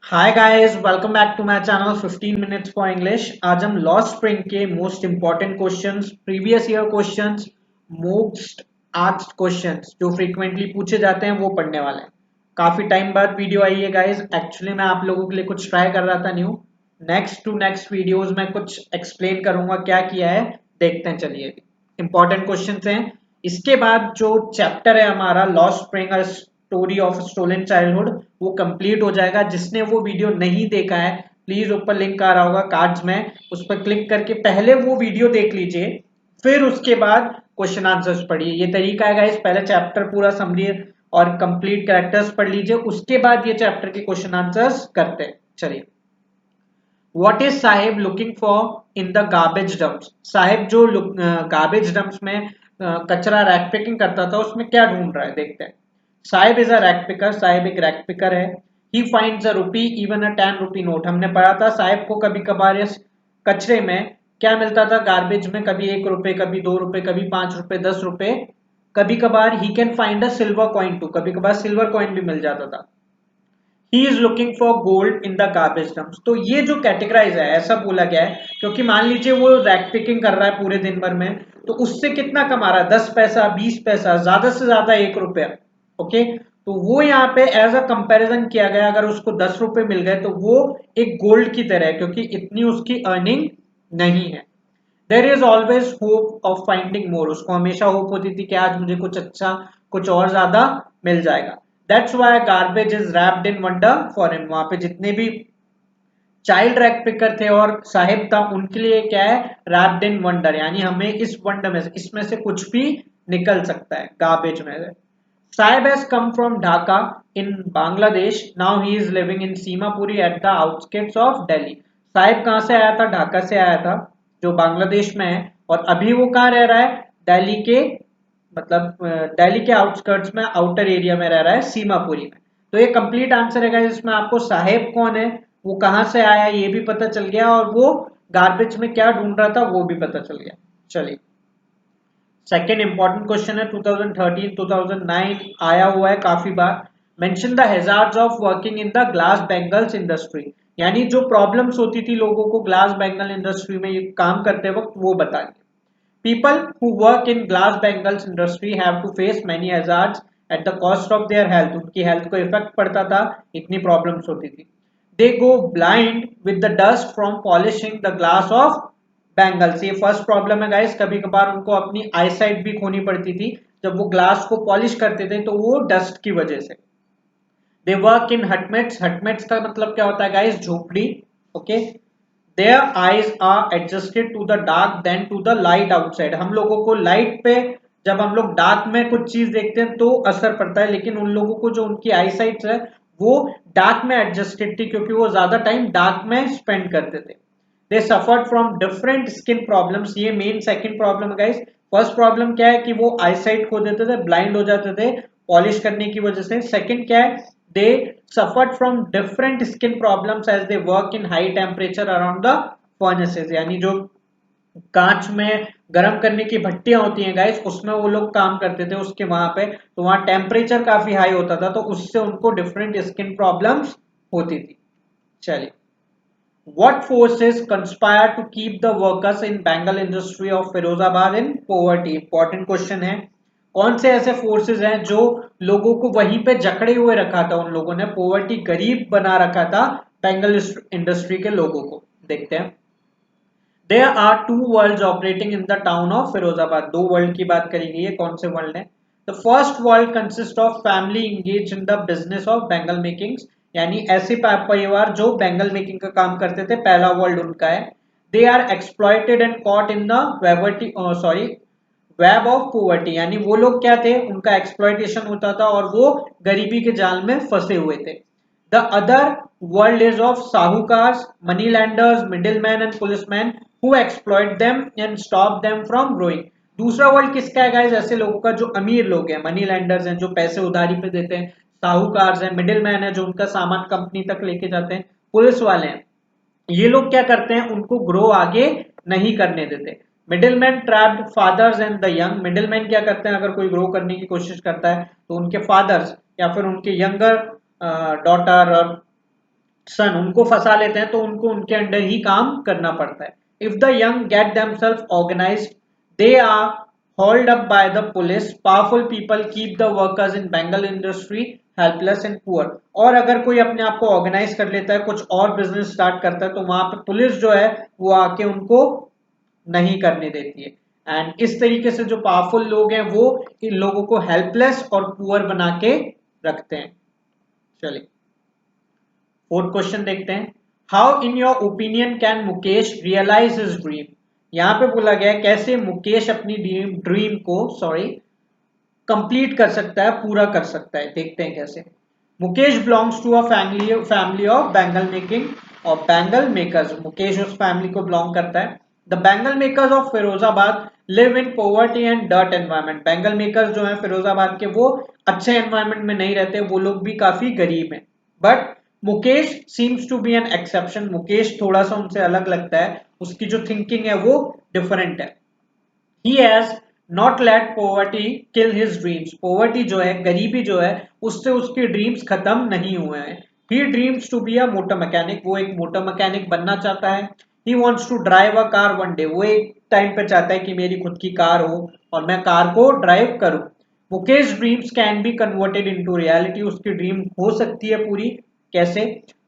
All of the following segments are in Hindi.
Hi guys, welcome back to my channel 15 minutes for English. आज हम लॉ स्प्रिंग के most important questions, previous year questions, most asked questions जो फ्रीक्वेंटली पूछे जाते हैं वो पढ़ने वाले हैं। काफी टाइम बाद वीडियो आई है गाइस। एक्चुअली मैं आप लोगों के लिए कुछ ट्राई कर रहा था न्यू। नेक्स्ट वीडियोस में कुछ एक्सप्लेन करूंगा क्या किया है, देखते हैं। चलिए, इंपॉर्टेंट क्वेश्चंस हैं। इसके बाद जो चैप्टर है हमारा लॉ Spring story of stolen childhood, वो कंप्लीट हो जाएगा। जिसने वो वीडियो नहीं देखा है, प्लीज ऊपर लिंक आ रहा होगा कार्ड्स में, उस पर क्लिक करके पहले वो वीडियो देख लीजिए, फिर उसके बाद क्वेश्चन आंसर्स पढ़िए। ये तरीका है गाइस, पहले चैप्टर पूरा समझिए और कंप्लीट कैरेक्टर्स पढ़ लीजिए, उसके बाद ये चैप्टर के क्वेश्चन आंसर्स करते हैं। चलिए, what is Sahib looking for in the garbage dumps. Sahib जो गार्बेज डंप्स में कचरा रैक पिकिंग करता था, उसमें क्या ढूंढ रहा है, देखते हैं। Sahib is a rack picker. Sahib एक रैक पिकर है। He finds a rupee even a 10 rupee note. हमने पढ़ा था साहिब को कभी कभार इस कचरे में क्या मिलता था, गार्बेज में, कभी 1 रुपए, कभी 2 रुपए, कभी 5 रुपए, 10 रुपए, कभी कभार ही can find a silver coin too, कभी कभार सिल्वर कॉइन भी मिल जाता था। He is looking for gold in the garbage dumps. तो ये जो कैटेगराइज है, ऐसा बोला गया है क्योंकि मान लीजिए वो रैक पिकिंग कर रहा है पूरे दिन भर में, तो उससे कितना कमा रहा है, 10 पैसा, 20 पैसा, ज्यादा से ज्यादा 1 रुपया। ओके, तो वो यहाँ पे एज अ कंपैरिजन किया गया, अगर उसको 10 रुपए मिल गए तो वो एक गोल्ड की तरह है, क्योंकि इतनी उसकी अर्निंग नहीं है। There is always hope of finding more. उसको हमेशा होप होती थी कि आज मुझे कुछ अच्छा, कुछ और ज्यादा मिल जाएगा। That's why garbage is wrapped in wonder for him. वहां पे जितने भी चाइल्ड रैक पिकर थे और साहिब था, उनके लिए क्या है, रैप्ड इन वंडर, यानी हमें इस वंडर में से, इसमें से कुछ भी निकल सकता है, गार्बेज में से। Sahib has come from Dhaka in Bangladesh. Now he is living in Simapuri at the outskirts of Delhi. Sahib कहाँ से आया था, ढाका से आया था, जो बांग्लादेश में है, और अभी वो कहाँ रह रहा है, दिल्ली के, मतलब दिल्ली के आउटस्कर्ट्स में, आउटर एरिया में रह रहा है, सीमापुरी में। तो ये कंप्लीट आंसर है गाइस। इसमें आपको साहेब कौन है, वो कहाँ से आया, ये भी पता चल गया, और वो गार्बेज में क्या ढूंढ रहा था वो भी पता चल गया। चलिए, सेकेंड इंपॉर्टेंट क्वेश्चन है, 2013 2009 आया हुआ है काफी बार। Mention the hazards of working in the glass bangles industry. यानी जो प्रॉब्लम्स होती थी लोगों को ग्लास बैंगल इंडस्ट्री में काम करते वक्त, वो बताइए। People who work in glass bangles industry have to face many hazards at the cost of their health. उनकी हेल्थ को इफेक्ट पड़ता था, इतनी प्रॉब्लम्स होती थी। They go blind with the dust from polishing the glass of bangles. ये फर्स्ट प्रॉब्लम है गाइस। कभी कभार उनको अपनी आई साइट भी खोनी पड़ती थी जब वो ग्लास को पॉलिश करते थे, तो वो डस्ट की वजह से। They work in हटमेट्स। हटमेट्स का मतलब क्या होता है गाइस, झोपड़ी। Okay, their eyes are adjusted to the dark then to the light outside. हम लोगों को लाइट पे, जब हम लोग डार्क में कुछ चीज देखते हैं तो असर पड़ता है, लेकिन उन लोगों को जो उनकी आई साइट है वो डार्क में एडजस्टेड थी, क्योंकि वो ज्यादा टाइम डार्क में स्पेंड करते थे। They suffered from different skin problems. ये मेन सेकंड प्रॉब्लम है गाइस। फर्स्ट प्रॉब्लम क्या है कि वो आई साइट खो देते थे, ब्लाइंड हो जाते थे पॉलिश करने की वजह से। सेकंड क्या है, दे suffered from different skin problems as they work in high temperature around the furnaces। यानी जो कांच में गर्म करने की भट्टियां होती हैं गाइस, उसमें वो लोग काम करते थे उसके वहां पे, तो वहां टेम्परेचर काफी हाई होता था, तो उससे उनको डिफरेंट स्किन प्रॉब्लम्स होती थी। चलिए, what forces conspire to keep the workers in Bengal industry of Firozabad in poverty? Important question है। कौन से ऐसे फोर्सेस हैं जो लोगों को वहीं पे जकड़े हुए रखा था, उन लोगों ने पोवर्टी, गरीब बना रखा था बेंगल इंडस्ट्री के लोगों को, देखते हैं। There are two worlds operating in the town of Firozabad. दो वर्ल्ड की बात करी गई है, कौन से वर्ल्ड है। The first world consist of family engage in the business of Bengal makings. यानी ऐसे परिवार जो बेंगल मेकिंग का काम करते थे, पहला वर्ल्ड उनका है। They are exploited and caught in the vaverty, sorry, web of poverty. यानी वो लोग क्या थे, उनका एक्सप्लॉइटेशन होता था और वो गरीबी के जाल में फंसे हुए थे। The other world is of sahukars, money lenders, middleman and policeman who exploit them and stop them from growing. दूसरा वर्ल्ड किसका है गाइस, ऐसे लोगों का जो अमीर लोग हैं, मनी लैंडर्स हैं जो पैसे उधारी पे देते हैं, साहूकार्स हैं, मिडिलमैन है जो उनका सामान कंपनी तक लेके जाते हैं, पुलिस वाले हैं। ये लोग क्या करते हैं, उनको ग्रो आगे नहीं करने देते। Middleman trapped fathers and the young. Middleman क्या करते हैं, अगर कोई ग्रो करने की कोशिश करता है तो उनके फादर्स या फिर उनके यंगर डॉटर और सन उनको फंसा लेते हैं तो उनको उनके अंडर ही काम करना पड़ता है. If the young get themselves organised they are hauled up by the police. Powerful people keep the workers in Bengal industry helpless and poor. और अगर कोई अपने आप को ऑर्गेनाइज कर लेता है, कुछ और बिजनेस स्टार्ट करता है, तो वहां पे पुलिस जो है वो आके उनको नहीं करने देती है. एंड इस तरीके से जो पावरफुल लोग हैं वो इन लोगों को हेल्पलेस और पुअर बना के रखते हैं. चलिए फोर्थ क्वेश्चन देखते हैं. How in your opinion can Mukesh realise his dream. यहां पे बोला गया है कैसे मुकेश अपनी ड्रीम को कंप्लीट कर सकता है, पूरा कर सकता है. देखते हैं कैसे. Mukesh belongs to a family of bangle making और बैंगल मेकर्स. मुकेश उस फैमिली को बिलोंग करता है. The bangle makers of Firozabad live in poverty and dirt environment. Bangle makers जो है फिरोजाबाद के वो अच्छे एनवायरमेंट में नहीं रहते, वो लोग भी काफी गरीब हैं. But Mukesh seems to be an exception. Mukesh थोड़ा सा उनसे अलग लगता है, उसकी जो थिंकिंग है वो डिफरेंट है. He has not let poverty kill his dreams. Poverty जो है, गरीबी जो है, उससे उसके ड्रीम्स खत्म नहीं हुए हैं. He dreams to be a motor mechanic. वो एक मोटर मैकेनिक बनना चाहता है. He wants to drive a car one day. वो एक टाइम पे चाहता है कि मेरी खुद की कार हो और मैं कार को ड्राइव करूं. Mukesh dreams can be converted into reality. उसकी ड्रीम हो सकती है पूरी. कैसे?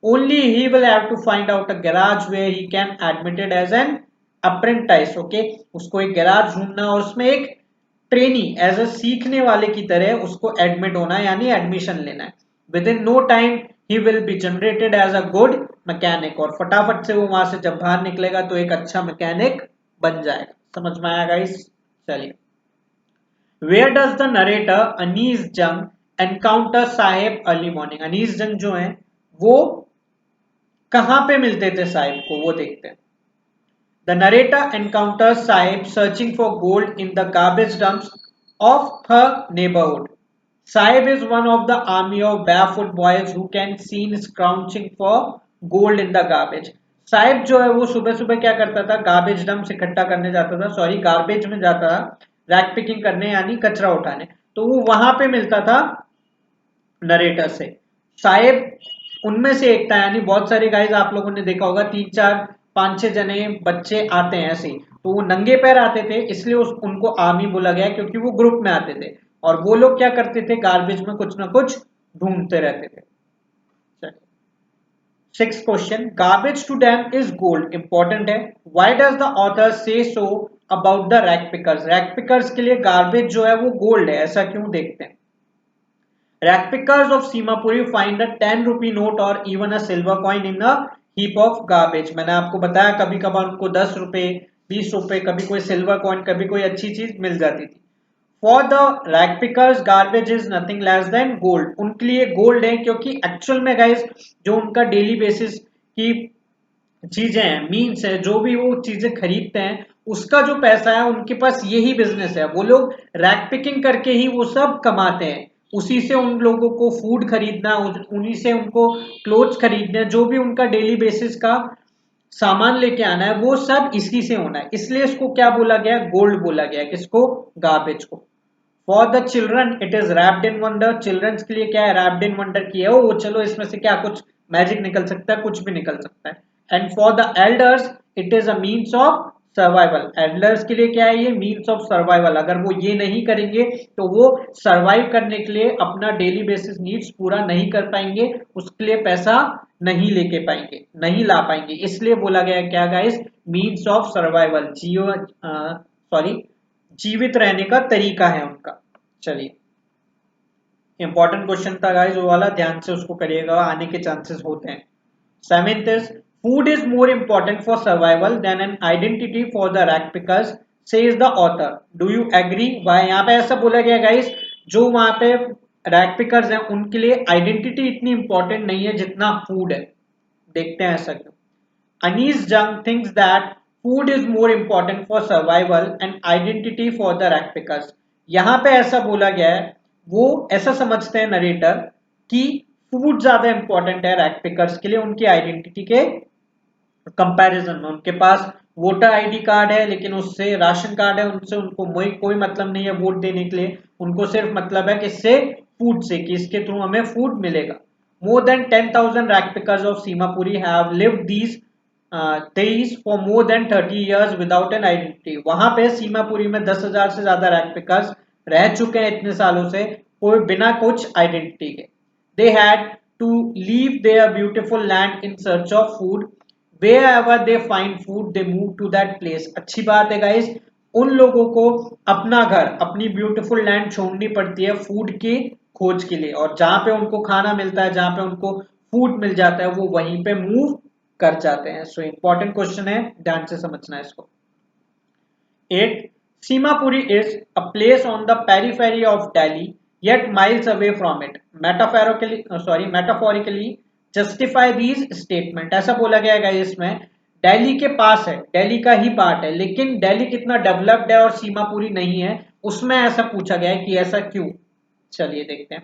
Only he will have to find out a garage where he can admitted as an apprentice. Okay, उसको एक गैराज ढूंढना और उसमें एक ट्रेनी एज अ सीखने वाले की तरह उसको एडमिट होना है, यानी एडमिशन लेना है. Within no time he will be generated as a good mechanic. और फटाफट से वो वहां से जब बाहर निकलेगा तो एक अच्छा मैकेनिक बन जाएगा. समझ में आया गाइस? चलिए. Where does the narrator Anees Jung encounter Saheb early morning. Anees Jung जो है वो कहां पे मिलते थे साहिब को, वो देखते हैं. The narrator encounters Sahib searching for gold in the garbage dumps of her neighborhood. Sahib is one of the army of barefoot boys who can seen scrounging for gold in the garbage. Sahib जो है वो सुबह सुबह क्या करता था, गार्बेज डंप इकट्ठा करने जाता था, सॉरी गार्बेज में जाता था रैक पिकिंग करने यानी कचरा उठाने. तो वो वहां पे मिलता था नरेटर से. साहिब उनमें से एक था, यानी बहुत सारे गाइज आप लोगों ने देखा होगा, 3 4 5 6 जने बच्चे आते हैं ऐसे. तो वो नंगे पैर आते थे, इसलिए उनको आर्मी बोला गया क्योंकि वो ग्रुप में आते थे और वो लोग क्या करते थे, गार्बेज में कुछ ना कुछ ढूंढते रहते थे. Six question. Garbage to them is gold. Important है. Why does the author say so about the rag pickers. Rag pickers के लिए गार्बेज जो है वो गोल्ड है, ऐसा क्यों? देखते हैं. Rag pickers of Simapuri find a 10 rupee note or even a silver coin in a heap of garbage. मैंने आपको बताया कभी कभार उनको 10 रुपए, 20 रुपए, कभी कोई सिल्वर कॉइन, कभी कोई अच्छी चीज मिल जाती थी. For the rag pickers garbage is nothing less than gold. उनके लिए गोल्ड है क्योंकि एक्चुअल में गाइस जो उनका डेली बेसिस की चीजें हैं, मीन्स है, जो भी वो चीजें खरीदते हैं उसका जो पैसा है उनके पास यही बिजनेस है. वो लोग रैक पिकिंग करके ही वो सब कमाते हैं. उसी से उन लोगों को फूड खरीदना, उन्हीं से उनको क्लोथ्स खरीदना, जो भी उनका डेली बेसिस का सामान लेके आना है वो सब इसी से होना है. इसलिए इसको क्या बोला गया? गोल्ड बोला गया. किसको? गार्बेज को. For the children it is wrapped in wonder. Childrens के लिए क्या है? रैप्ड इन वंडर की है वो. चलो इसमें से क्या कुछ मैजिक निकल सकता है, कुछ भी निकल सकता है. And for the elders it is a means of survival. Elders के लिए क्या है? ये मीन्स ऑफ सर्वाइवल. अगर वो ये नहीं करेंगे तो वो सर्वाइव करने के लिए अपना डेली बेसिस नीड्स पूरा नहीं कर पाएंगे, उसके लिए पैसा नहीं लेके पाएंगे, नहीं ला पाएंगे. इसलिए बोला गया क्या गाइस? Means of survival. जीवित रहने का तरीका है उनका. चलिए, इंपॉर्टेंट क्वेश्चन था गाइस वो वाला, ध्यान से उसको करिएगा, आने के चांसेस होते हैं. Seventh is food is more important for survival than an identity for the rag pickers says the author. Do you agree? भाई यहाँ पे ऐसा बोला गया गाइस, जो वहां पे रैक पिकर्स हैं उनके लिए आइडेंटिटी इतनी इंपॉर्टेंट नहीं है जितना फूड है. देखते हैं ऐसा क्यों. Anis Jung thinks that food is more important for survival and identity for the rag pickers. यहाँ पे ऐसा बोला गया है, वो ऐसा समझते हैं नरेटर कि फूड ज्यादा इंपॉर्टेंट है रैग पिकर्स के लिए उनकी आइडेंटिटी के कंपैरिजन में. उनके पास वोटर आईडी कार्ड है लेकिन उससे राशन कार्ड है, उनसे उनको कोई मतलब नहीं है वोट देने के लिए. उनको सिर्फ मतलब है किससे? फूड से, कि इसके थ्रू हमें फूड मिलेगा. More than 10,000 rag pickers of Simapuri have lived these for more than 30 years without an identity. वहां पे सीमापुरी में 10,000 से ज्यादा रैग पिकर्स रह चुके हैं इतने सालों से, कोई बिना कुछ आइडेंटिटी के. They had to leave their beautiful land in search of food. Wherever they find food, they move to that place. अच्छी बात है गाइस, उन लोगों को अपना घर, अपनी ब्यूटीफुल लैंड छोड़नी पड़ती है फूड की खोज के लिए, और जहां पे उनको खाना मिलता है, जहां पे उनको फूड मिल जाता है, वो वहीं पे मूव कर जाते हैं. सो इंपॉर्टेंट क्वेश्चन है, ध्यान से समझना है इसको. 8. Simapuri is a place on the periphery of Delhi, yet miles away from it. Metaphorically justify these statement. ऐसा बोला गया है इसमें, दिल्ली के पास है, दिल्ली का ही पार्ट है, लेकिन दिल्ली कितना डेवलप्ड है और सीमापुरी नहीं है, उसमें ऐसा पूछा गया है कि ऐसा क्यों. चलिए देखते हैं.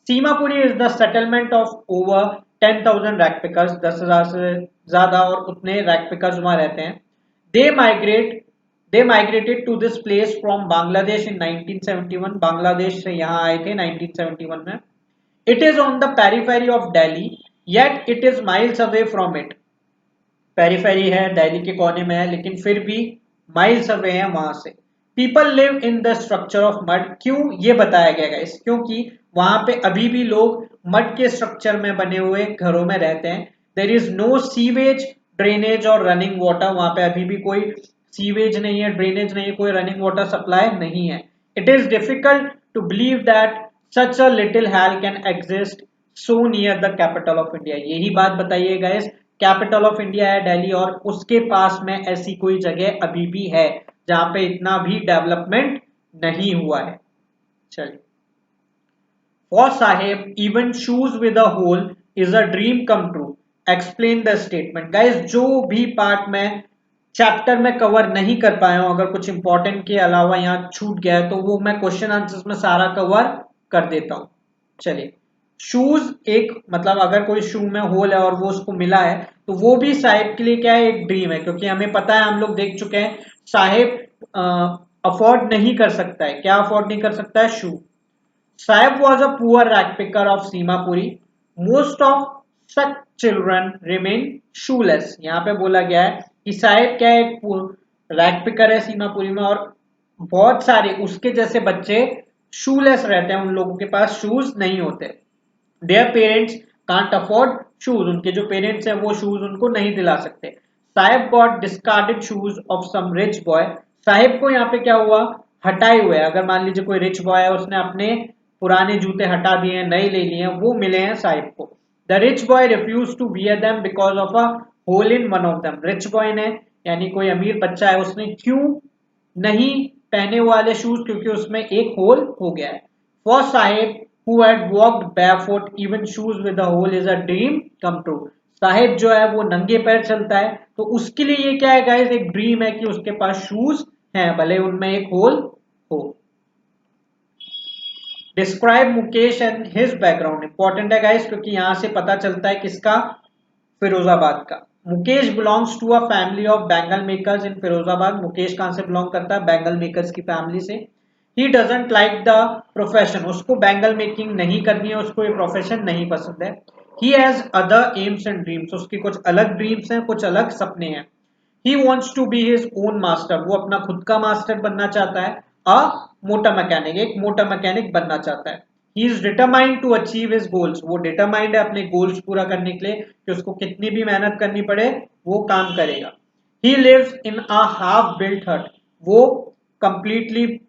Seemapuri is the settlement of over 10,000 rag pickers. 10,000 से ज्यादा और उतने रैक पिकर्स वहां रहते हैं. They migrate They migrated to this place from Bangladesh in 1971. Bangladesh से यहाँ आए थे 1971 में. It is on the periphery of Delhi, yet it is miles away from it. Periphery है, दिल्ली के कोने में है, लेकिन फिर भी miles away है वहां से. People live in the structure of mud. क्यों ये बताया गया है, क्योंकि वहां पे अभी भी लोग मड के स्ट्रक्चर में बने हुए घरों में रहते हैं. There is no sewage, drainage और रनिंग वाटर. वहां पे अभी भी कोई सीवेज नहीं है, ड्रेनेज नहीं है, कोई रनिंग वाटर सप्लाई नहीं है. It is difficult to believe that such a little hell can exist so near the capital of India. यही बात बताइए गाइस, कैपिटल ऑफ इंडिया है दिल्ली, और उसके पास में ऐसी कोई जगह अभी भी है जहां पे इतना भी डेवलपमेंट नहीं हुआ है. चलिए. For Saheb even shoes with a hole is a dream come true. Explain the statement. Guys जो भी पार्ट में चैप्टर में कवर नहीं कर पाया हूं, अगर कुछ इंपॉर्टेंट के अलावा यहाँ छूट गया है, तो वो मैं क्वेश्चन आंसर्स में सारा कवर कर देता हूं. चलिए. शूज एक मतलब अगर कोई शू में होल है और वो उसको मिला है, तो वो भी साहिब के लिए क्या है, एक ड्रीम है, क्योंकि हमें पता है, हम लोग देख चुके हैं, साहिब अफोर्ड नहीं कर सकता है. क्या अफोर्ड नहीं कर सकता है? Shoe. Saheb was a poor rag picker of Seemapuri. Most of such children remain shoeless. यहाँ पे बोला गया है कि साहिब क्या है, एक रैग पिकर है सीमापुरी में, और बहुत सारे उसके जैसे बच्चे शूलेस रहते हैं, उन लोगों के पास शूज नहीं होते. Their parents can't afford shoes. उनके जो पेरेंट्स हैं वो शूज उनको नहीं दिला सकते. Sahib got discarded shoes of some rich boy. Sahib को यहाँ पे क्या हुआ, हटाए हुए. अगर मान लीजिए कोई रिच बॉय है, उसने अपने पुराने जूते हटा दिए हैं, नए ले लिए हैं, वो मिले हैं साहिब को. The rich boy refuse to wear them because of a hole in one of them. Rich boy ने, यानी कोई अमीर बच्चा है, उसने क्यों नहीं पहने वाले शूज, क्योंकि उसमें एक होल हो गया है. For Sahib who had walked barefoot, even shoes with a hole is a dream come true. Sahib जो है वो नंगे पैर चलता है, तो उसके लिए ये क्या है गाइस, एक ड्रीम है कि उसके पास शूज हैं, भले उनमें एक होल हो. Describe Mukesh and his background. Important है गाइस, क्योंकि यहां से पता चलता है किसका, फिरोजाबाद का. Mukesh belongs to a family of bangle makers in Firozabad. Mukesh कहां से बिलोंग करता है? बैंगल मेकर्स की फैमिली से. He doesn't like the profession. उसको बैंगल मेकिंग नहीं करनी है, उसको ये प्रोफेशन नहीं पसंद है. He has other aims and dreams. उसकी कुछ अलग ड्रीम्स हैं, कुछ अलग सपने हैं. He wants to be his own master. वो अपना खुद का मास्टर बनना चाहता है. अ मोटर मैकेनिक, एक मोटर मैकेनिक बनना चाहता है. He is determined to achieve his goals. वो डिटरमाइंड है अपने गोल्स पूरा करने के लिए, कि उसको कितनी भी मेहनत करनी पड़े वो काम करेगा. He lives in a half built hut. वो कंप्लीटली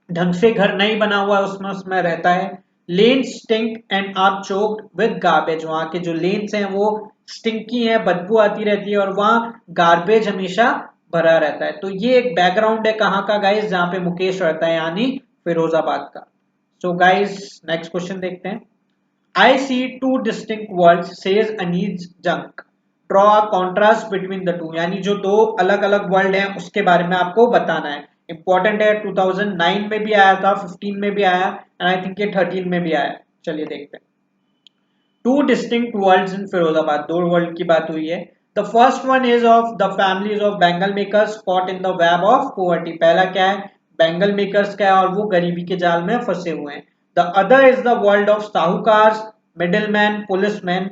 ढंग से घर नहीं बना हुआ है, उसमें रहता है. Lanes stink and are choked with garbage. वहां के जो लेन्स हैं वो स्टिंकी है, बदबू आती रहती है, और वहां गार्बेज हमेशा भरा रहता है. तो ये एक बैकग्राउंड है कहाँ का गाइस, जहां पे मुकेश रहता है, यानी फिरोजाबाद का. सो गाइस नेक्स्ट क्वेश्चन देखते हैं. I see two distinct worlds says Anees Jung. Draw a contrast between the two. यानी जो दो अलग अलग वर्ल्ड हैं उसके बारे में आपको बताना है. इंपॉर्टेंट है, 2009 में भी आया था, 15 में भी आया, एंड आई थिंक ये 13 में भी आया. चलिए देखते हैं. टू डिस्टिंक्ट वर्ल्ड्स इन फिरोजाबाद. दो वर्ल्ड की बात हुई है. The first one is of the families of bangle makers cot in the web of poverty. पहला क्या है, बैंगल मेकर्स का है और वो गरीबी के जाल में फंसे हुए हैं. The other is the world of sahukars middleman, policeman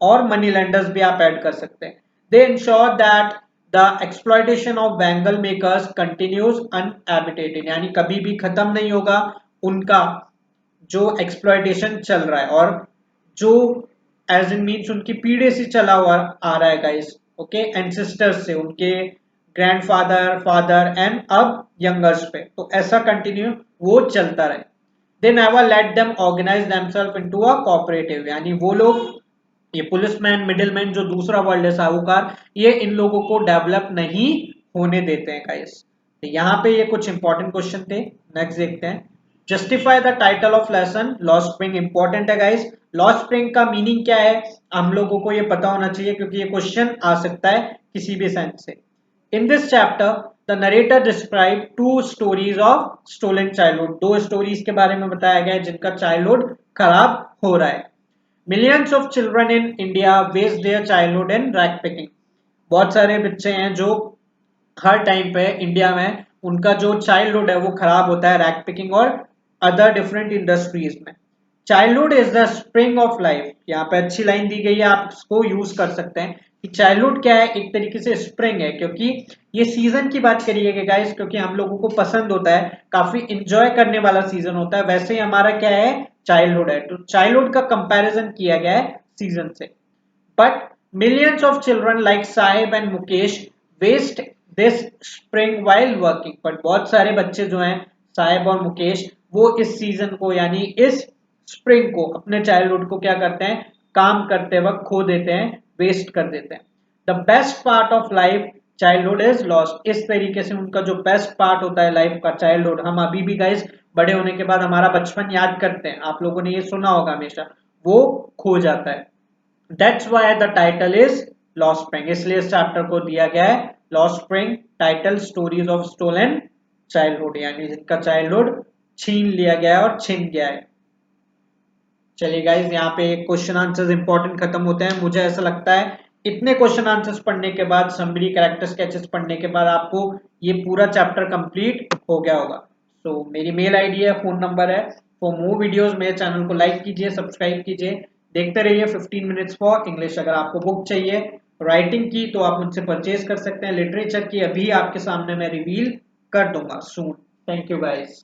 और मनी लेंडर्स भी आप ऐड कर सकते हैं। They ensure that the exploitation of bangle makers continues unabated, यानी कभी भी खत्म नहीं होगा उनका जो एक्सप्लॉयटेशन चल रहा है, और जो एज इन मीन्स उनकी पीढ़ी से चला हुआ आ रहा है गाइस, ओके, एंसेस्टर्स से, उनके ग्रैंडफादर, फादर एंड अब यंगर्स पे, तो ऐसा कंटिन्यू वो चलता रहे। They never let them organise themselves into a cooperative, यानी वो लोग, ये पुलिसमैन, मिडिलमैन, जो दूसरा वर्ल्ड है साहूकार, ये इन लोगों को डेवलप नहीं होने देते हैं गाइस। तो यहाँ पे ये कुछ इंपॉर्टेंट क्वेश्चन थे। नेक्स्ट देखते हैं, justify the title of lesson lost spring. Important है गाइस, लॉस्ट स्प्रिंग का मीनिंग क्या है हम लोगों को ये पता होना चाहिए, क्योंकि ये क्वेश्चन आ सकता है किसी भी सेंस से। In this chapter the narrator describe two stories of stolen childhood, दो स्टोरीज के बारे में बताया गया है जिनका चाइल्डहुड खराब हो रहा है। Millions of children in India waste their childhood in rag picking, बहुत सारे बच्चे हैं जो हर टाइम पे इंडिया में उनका जो चाइल्डहुड है वो खराब होता है रैक पिकिंग और अदर डिफरेंट इंडस्ट्रीज में। Childhood is the spring of life, यहाँ पे अच्छी लाइन दी गई है, आप इसको यूज कर सकते हैं कि चाइल्डहुड क्या है, एक तरीके से स्प्रिंग है, क्योंकि ये सीजन की बात करिएगा गाइस, क्योंकि हम लोगों को पसंद होता है, काफी इंजॉय करने वाला सीजन होता है, वैसे ही हमारा क्या है, चाइल्डहुड है, तो चाइल्डहुड का कंपैरिजन किया गया है सीजन से। But millions of children like Sahib and Mukesh waste this spring while working. But बहुत सारे बच्चे जो हैं साहिब और मुकेश, वो इस सीजन को यानी इस स्प्रिंग को, अपने चाइल्डहुड को क्या करते हैं, काम करते वक्त खो देते हैं, वेस्ट कर देते हैं। The best part of life childhood is lost, इस तरीके से उनका जो बेस्ट पार्ट होता है लाइफ का, चाइल्डहुड, हम अभी भी गाइस बड़े होने के बाद हमारा बचपन याद करते हैं, आप लोगों ने ये सुना होगा हमेशा, वो खो जाता है। That's why the title is Lost Spring, इसलिए इस चैप्टर को दिया गया है Lost Spring, title stories of stolen childhood, यानी जिनका चाइल्डहुड छीन लिया गया है और छिन गया है। चलिए गाइज, यहाँ पे क्वेश्चन आंसर्स इंपॉर्टेंट खत्म होते हैं। मुझे ऐसा लगता है इतने क्वेश्चन आंसर्स पढ़ने के बाद, समरी, कैरेक्टर स्केचेस पढ़ने के बाद आपको ये पूरा चैप्टर कंप्लीट हो गया होगा। तो मेरी मेल आईडी है, फोन नंबर है। फॉर मोर वीडियोस मेरे चैनल को लाइक कीजिए, सब्सक्राइब कीजिए, देखते रहिए 15 मिनट्स फॉर इंग्लिश। अगर आपको बुक चाहिए राइटिंग की तो आप मुझसे परचेज कर सकते हैं, लिटरेचर की अभी आपके सामने मैं रिवील कर दूंगा सून। Thank you guys.